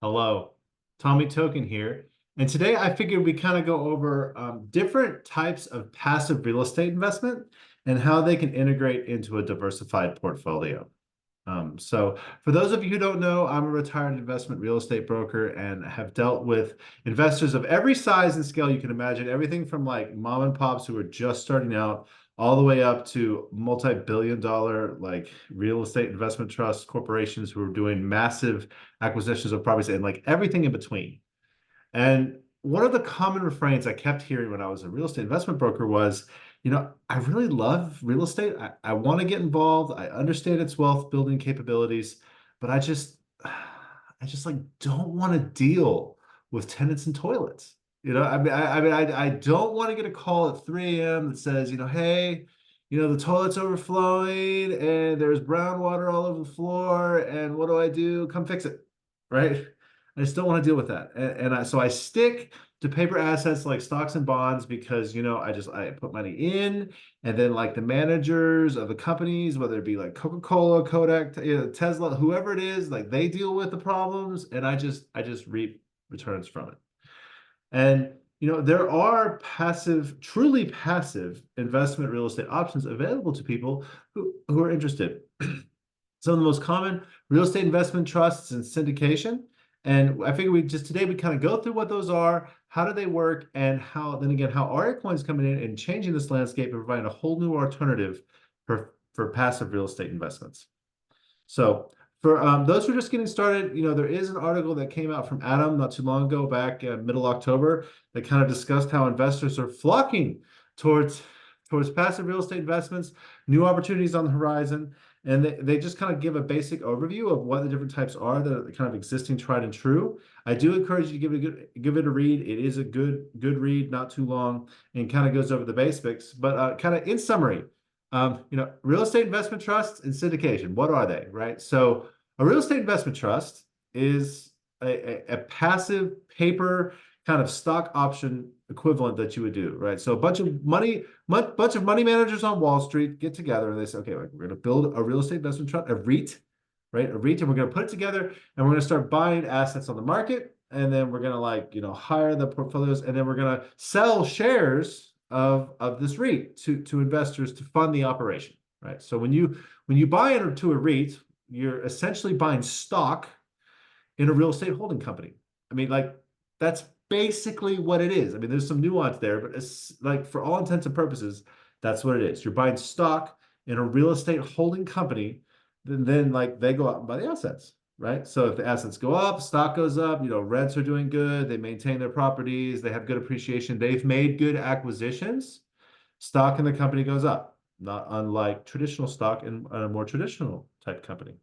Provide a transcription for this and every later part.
Hello, Tommy Token here. And today I figured we kind of go over different types of passive real estate investment and how they can integrate into a diversified portfolio. So for those of you who don't know, I'm a retired investment real estate broker and have dealt with investors of every size and scale you can imagine, everything from like mom and pops who are just starting out all the way up to multi-billion dollar like real estate investment trust corporations who are doing massive acquisitions of properties and like everything in between. And one of the common refrains I kept hearing when I was a real estate investment broker was, I really love real estate. I want to get involved. I understand its wealth building capabilities, but I just like don't want to deal with tenants and toilets. I don't want to get a call at 3 a.m. that says, hey, the toilet's overflowing and there's brown water all over the floor. And what do I do? Come fix it. Right. I just don't want to deal with that. So I stick to paper assets like stocks and bonds because, I put money in and then like the managers of the companies, whether it be like Coca-Cola, Kodak, Tesla, whoever it is, like they deal with the problems and I just reap returns from it. And, there are passive, truly passive investment real estate options available to people who are interested. Some of the most common real estate investment trusts and syndication. And I figure we kind of go through what those are, how do they work, and how Aria Coin's coming in and changing this landscape and providing a whole new alternative for passive real estate investments. So for those who are just getting started, there is an article that came out from Adam not too long ago, back middle October, that kind of discussed how investors are flocking towards passive real estate investments, new opportunities on the horizon. And they just kind of give a basic overview of what the different types are that are kind of existing, tried and true. I do encourage you to give it a read. It is a good read, not too long, and kind of goes over the basics. But kind of in summary, real estate investment trusts and syndication. What are they, right? So a real estate investment trust is a passive paper kind of stock option equivalent that you would do, right? So a bunch of money managers on Wall Street get together and they say, okay, like we're going to build a real estate investment trust, a REIT, right? A REIT, and we're going to put it together and we're going to start buying assets on the market. And then we're going to hire the portfolios and then we're going to sell shares of this REIT to investors to fund the operation, right? So when you buy into a REIT, you're essentially buying stock in a real estate holding company. I mean, like that's basically what it is. I mean, there's some nuance there, but it's like for all intents and purposes, that's what it is. You're buying stock in a real estate holding company, then like they go out and buy the assets, right? So if the assets go up, stock goes up, rents are doing good, they maintain their properties, they have good appreciation, they've made good acquisitions, stock in the company goes up, not unlike traditional stock in a more traditional type company.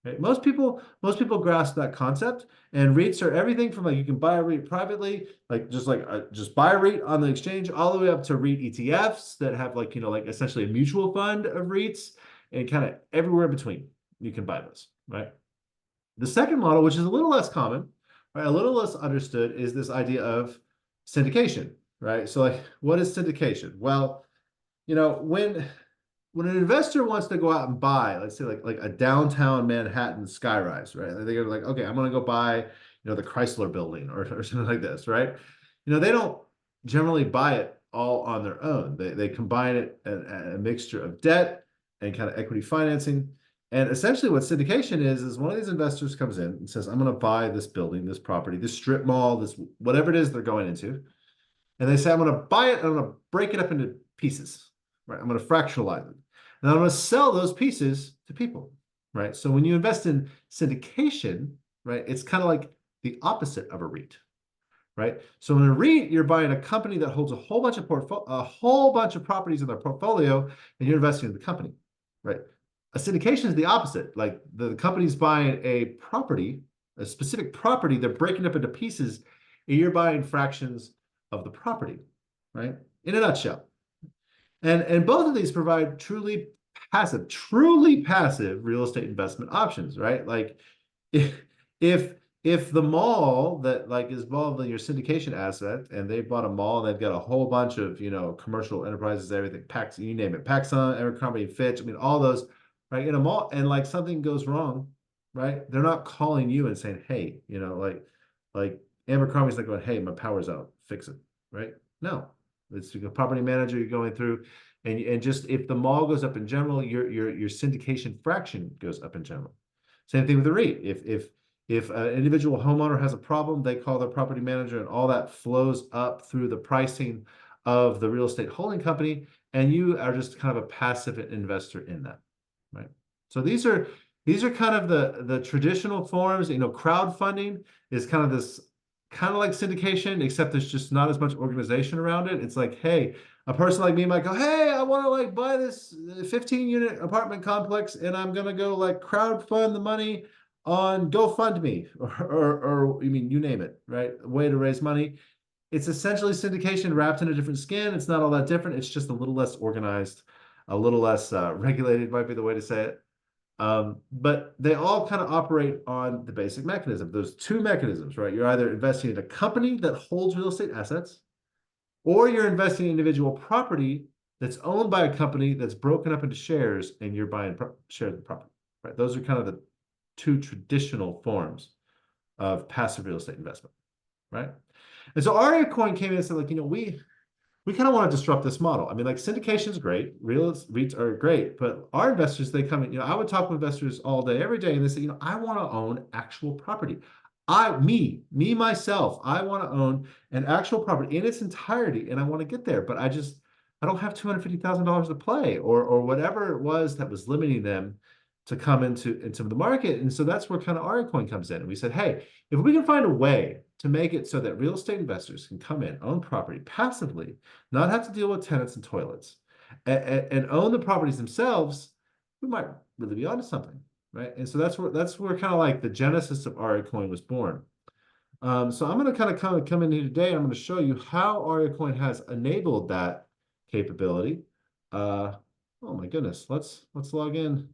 Right? Most people grasp that concept, and REITs are everything from like you can buy a REIT privately, like just buy a REIT on the exchange, all the way up to REIT ETFs that have like like essentially a mutual fund of REITs, and kind of everywhere in between you can buy those, right? The second model, which is a little less common, right, a little less understood, is this idea of syndication, right? So like, what is syndication? Well, when an investor wants to go out and buy, let's say like a downtown Manhattan skyrise, right? They're like, okay, I'm gonna go buy, the Chrysler building or something like this, right? They don't generally buy it all on their own. They combine it a mixture of debt and kind of equity financing. And essentially what syndication is one of these investors comes in and says, I'm gonna buy this building, this property, this strip mall, this whatever it is they're going into. And they say, I'm gonna buy it and I'm gonna break it up into pieces, right? I'm gonna fractionalize it. And I'm going to sell those pieces to people, right? So when you invest in syndication, right, it's kind of like the opposite of a REIT, right? So in a REIT, you're buying a company that holds a whole bunch of properties in their portfolio, and you're investing in the company, right? A syndication is the opposite. Like the company's buying a property, a specific property, they're breaking up into pieces, and you're buying fractions of the property, right? In a nutshell. And both of these provide truly passive real estate investment options, right? Like if if the mall that like is involved in your syndication asset and they bought a mall and they've got a whole bunch of commercial enterprises, everything, Pax, you name it, Paxson, Abercrombie and Fitch, I mean all those, right? In a mall, and like something goes wrong, right? They're not calling you and saying, hey, like Abercrombie's not going, hey, my power's out, fix it, right? No, it's a property manager you're going through, and just if the mall goes up in general, your syndication fraction goes up in general. Same thing with the REIT. If an individual homeowner has a problem, they call their property manager, and all that flows up through the pricing of the real estate holding company, and you are just kind of a passive investor in that, right? So these are kind of the traditional forms. Crowdfunding is kind of this kind of like syndication, except there's just not as much organization around it. It's like, hey, a person like me might go, hey, I want to like buy this 15-unit apartment complex, and I'm gonna go like crowdfund the money on GoFundMe or I mean, you name it, right? A way to raise money. It's essentially syndication wrapped in a different skin. It's not all that different. It's just a little less organized, a little less regulated, might be the way to say it. But they all kind of operate on the basic mechanism. There's two mechanisms, right? You're either investing in a company that holds real estate assets, or you're investing in individual property that's owned by a company that's broken up into shares, and you're buying shares of the property, right? Those are kind of the two traditional forms of passive real estate investment, right? And so Aria Coin came in and said, like, we kind of want to disrupt this model. I mean, like syndication is great, REITs are great, but our investors, they come in, I would talk with investors all day, every day, and they say, I want to own actual property. Myself, I want to own an actual property in its entirety, and I want to get there, but I don't have $250,000 to play, or whatever it was that was limiting them to come into the market. And so that's where kind of Aria Coin comes in. And we said, hey, if we can find a way to make it so that real estate investors can come in, own property passively, not have to deal with tenants and toilets, and own the properties themselves, we might really be onto something, right? And so that's where kind of like the genesis of Aria Coin was born. So I'm going to kind of come in here today. I'm going to show you how Aria Coin has enabled that capability. Oh my goodness, let's log in.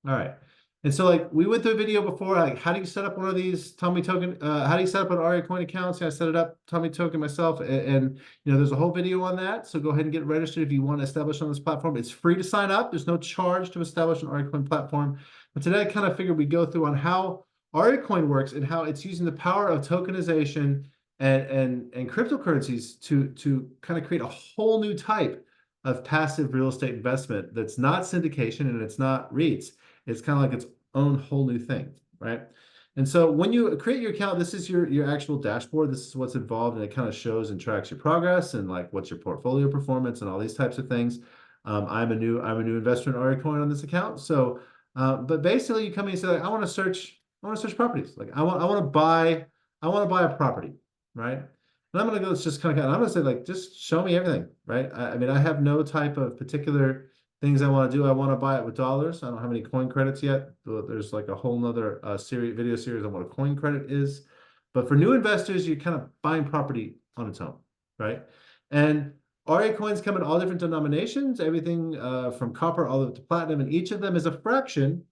All right. And so like we went through a video before, like how do you set up one of these Tommy token, how do you set up an Aria Coin account? So I set it up, Tommy token myself, and there's a whole video on that. So go ahead and get registered if you want to establish on this platform. It's free to sign up. There's no charge to establish an Aria Coin platform. But today I kind of figured we'd go through on how Aria Coin works and how it's using the power of tokenization and cryptocurrencies to kind of create a whole new type of passive real estate investment that's not syndication and it's not REITs. It's kind of like its own whole new thing, right? And so when you create your account, this is your actual dashboard. This is what's involved, and it kind of shows and tracks your progress and like what's your portfolio performance and all these types of things. I'm a new investor in Aria Coin on this account. So, but basically, you come in and say, like, I want to search properties. Like I want to buy a property, right? And I'm gonna go. It's just kind of. I'm gonna say, like, just show me everything, right? I mean, I have no type of particular things I want to do. I want to buy it with dollars. I don't have any coin credits yet. There's like a whole nother video series on what a coin credit is. But for new investors, you're kind of buying property on its own, right? And Aria coins come in all different denominations, everything from copper all the way to platinum, and each of them is a fraction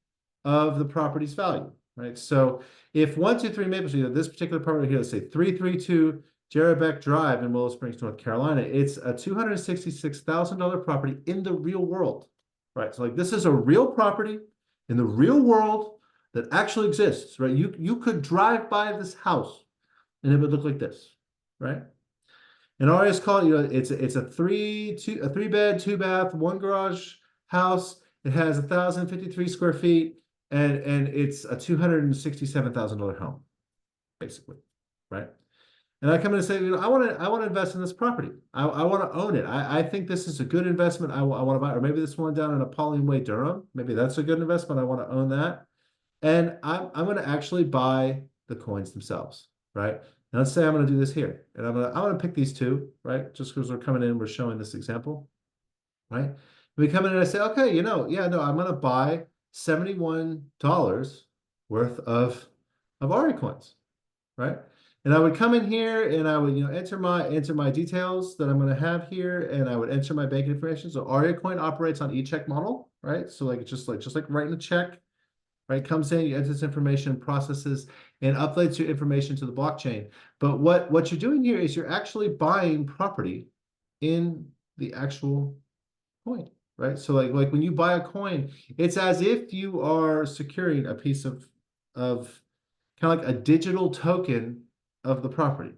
of the property's value, right? So if 123 Maple Street, this particular property here, let's say 332 Jerebeck Drive in Willow Springs, North Carolina, it's a $266,000 property in the real world, right? So like this is a real property in the real world that actually exists, right? You could drive by this house and it would look like this, right? And Aria's called, it's a three bed, 2 bath, 1 garage house. It has 1,053 square feet, and it's a $267,000 home, basically, right? And I come in and say, I want to invest in this property. I want to own it. I think this is a good investment. I want to buy, or maybe this one down in Appalling Way, Durham. Maybe that's a good investment. I want to own that. And I'm going to actually buy the coins themselves, right? And let's say I'm going to do this here, and I'm going to pick these two, right? Just because we're coming in, we're showing this example, right? We come in and I say, okay, yeah, no, I'm going to buy $71 worth of Aria coins, right? And I would come in here and I would, enter my details that I'm going to have here, and I would enter my bank information. So Aria Coin operates on e-check model, right? So like just like writing a check, right? Comes in, you enter this information, processes, and uploads your information to the blockchain. But what you're doing here is you're actually buying property in the actual coin, right? So like when you buy a coin, it's as if you are securing a piece of kind of like a digital token of the property.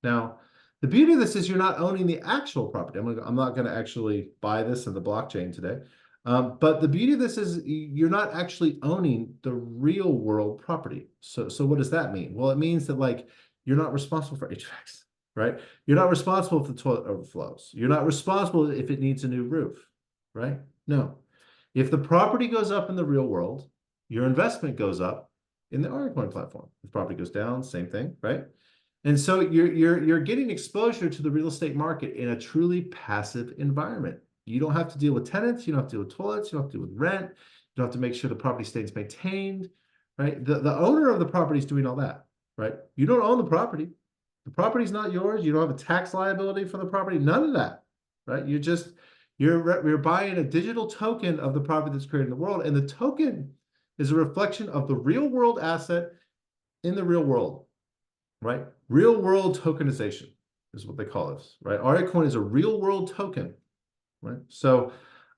Now, the beauty of this is you're not owning the actual property. I'm not going to actually buy this in the blockchain today. But the beauty of this is you're not actually owning the real world property. So what does that mean? Well, it means that like you're not responsible for HVACs, right? You're not responsible if the toilet overflows. You're not responsible if it needs a new roof, right? No. If the property goes up in the real world, your investment goes up in the Aricoin platform. If the property goes down, same thing, right? And so you're getting exposure to the real estate market in a truly passive environment. You don't have to deal with tenants, you don't have to deal with toilets, you don't have to deal with rent, you don't have to make sure the property stays maintained, right? The owner of the property is doing all that, right? You don't own the property. The property's not yours. You don't have a tax liability for the property, none of that, right? You're buying a digital token of the property that's created in the world, and the token is a reflection of the real world asset in the real world, right? Real world tokenization is what they call this, right? Aricoin is a real world token, right? So,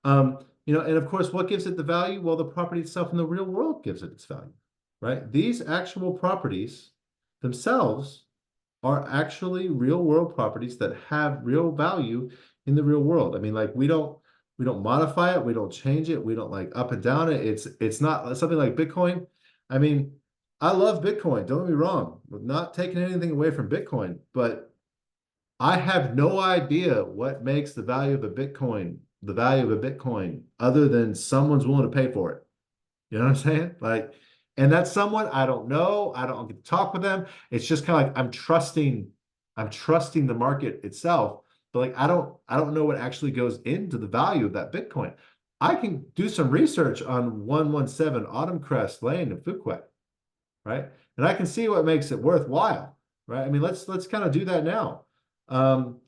and of course, what gives it the value? Well, the property itself in the real world gives it its value, right? These actual properties themselves are actually real world properties that have real value in the real world. I mean, like we don't modify it, we don't change it, we don't like up and down it. It's not something like Bitcoin. I mean, I love Bitcoin, don't get me wrong. I'm not taking anything away from Bitcoin, but I have no idea what makes the value of a Bitcoin other than someone's willing to pay for it. You know what I'm saying? Like, and that's someone I don't know. I don't get to talk with them. It's just kind of like I'm trusting the market itself, but like I don't know what actually goes into the value of that Bitcoin. I can do some research on 117 Autumn Crest Lane in Fuquay, right? And I can see what makes it worthwhile, right? I mean, let's kind of do that now. And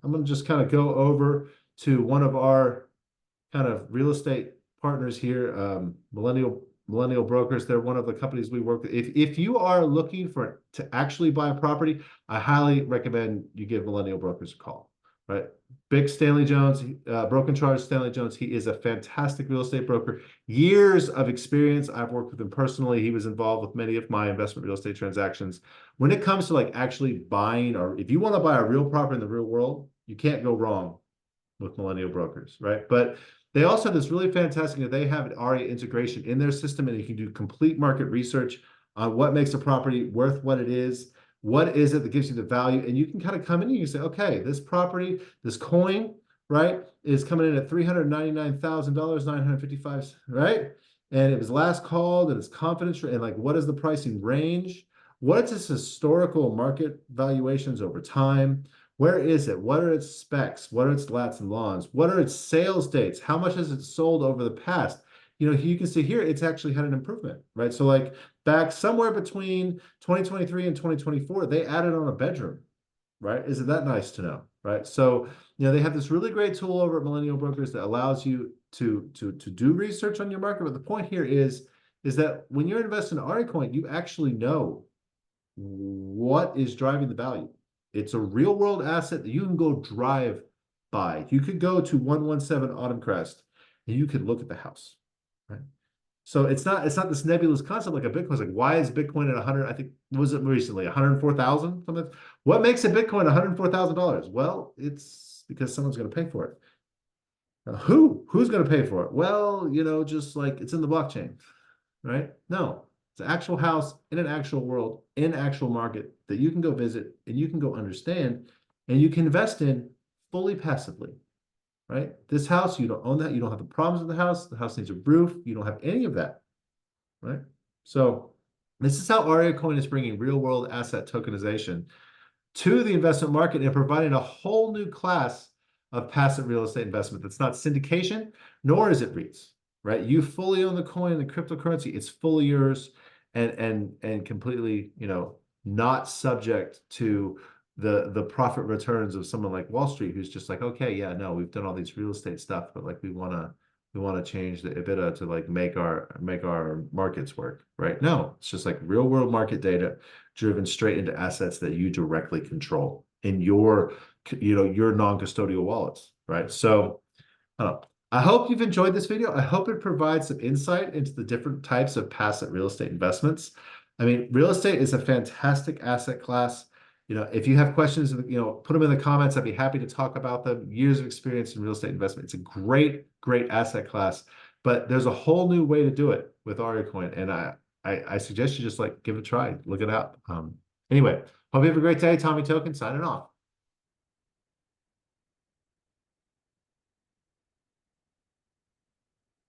I'm gonna just kind of go over to one of our kind of real estate partners here, Millennial Brokers. They're one of the companies we work with. If you are looking to actually buy a property, I highly recommend you give Millennial Brokers a call, right? Big Stanley Jones, Broken Charge Stanley Jones. He is a fantastic real estate broker. Years of experience. I've worked with him personally. He was involved with many of my investment real estate transactions. When it comes to like actually buying, or if you want to buy a real property in the real world, you can't go wrong with Millennial Brokers, right? But they also have this really fantastic, they have an ARIA integration in their system, and you can do complete market research on what makes a property worth what it is. What is it that gives you the value? And you can kind of come in and you say, okay, this property, this coin, right, is coming in at $399,000, 955, right? And it was last called and it's confidence, and like, what is the pricing range? What is its historical market valuations over time? Where is it? What are its specs? What are its lats and lawns? What are its sales dates? How much has it sold over the past? You can see here, it's actually had an improvement, right? So like back somewhere between 2023 and 2024, they added on a bedroom, right? Isn't that nice to know, right? So, they have this really great tool over at Millennial Brokers that allows you to do research on your market. But the point here is that when you're investing in Aricoin, you actually know what is driving the value. It's a real world asset that you can go drive by. You could go to 117 Autumn Crest and you could look at the house, right? So it's not this nebulous concept like a Bitcoin. It's like, why is Bitcoin at 100? I think, was it recently 104,000? Something. What makes a Bitcoin $104,000? Well, it's because someone's going to pay for it. Now, who's going to pay for it? Well, just like it's in the blockchain, right? No, it's an actual house in an actual world, in actual market that you can go visit and you can go understand and you can invest in fully passively, right? This house, you don't own that. You don't have the problems with the house. The house needs a roof. You don't have any of that, right? So this is how Aricoin is bringing real world asset tokenization to the investment market and providing a whole new class of passive real estate investment that's not syndication, nor is it REITs, right? You fully own the coin, the cryptocurrency, it's fully yours and completely, not subject to the profit returns of someone like Wall Street, who's just like, okay, yeah, no, we've done all these real estate stuff, but like we want to change the EBITDA to like make our markets work, right? No, it's just like real world market data driven straight into assets that you directly control in your your non-custodial wallets, right? So I hope you've enjoyed this video. I hope it provides some insight into the different types of passive real estate investments. I mean, real estate is a fantastic asset class. If you have questions, put them in the comments. I'd be happy to talk about them. Years of experience in real estate investment. It's a great, great asset class, but there's a whole new way to do it with AriaCoin. And I suggest you just give it a try, look it up. Anyway, hope you have a great day. Tommy Token signing off.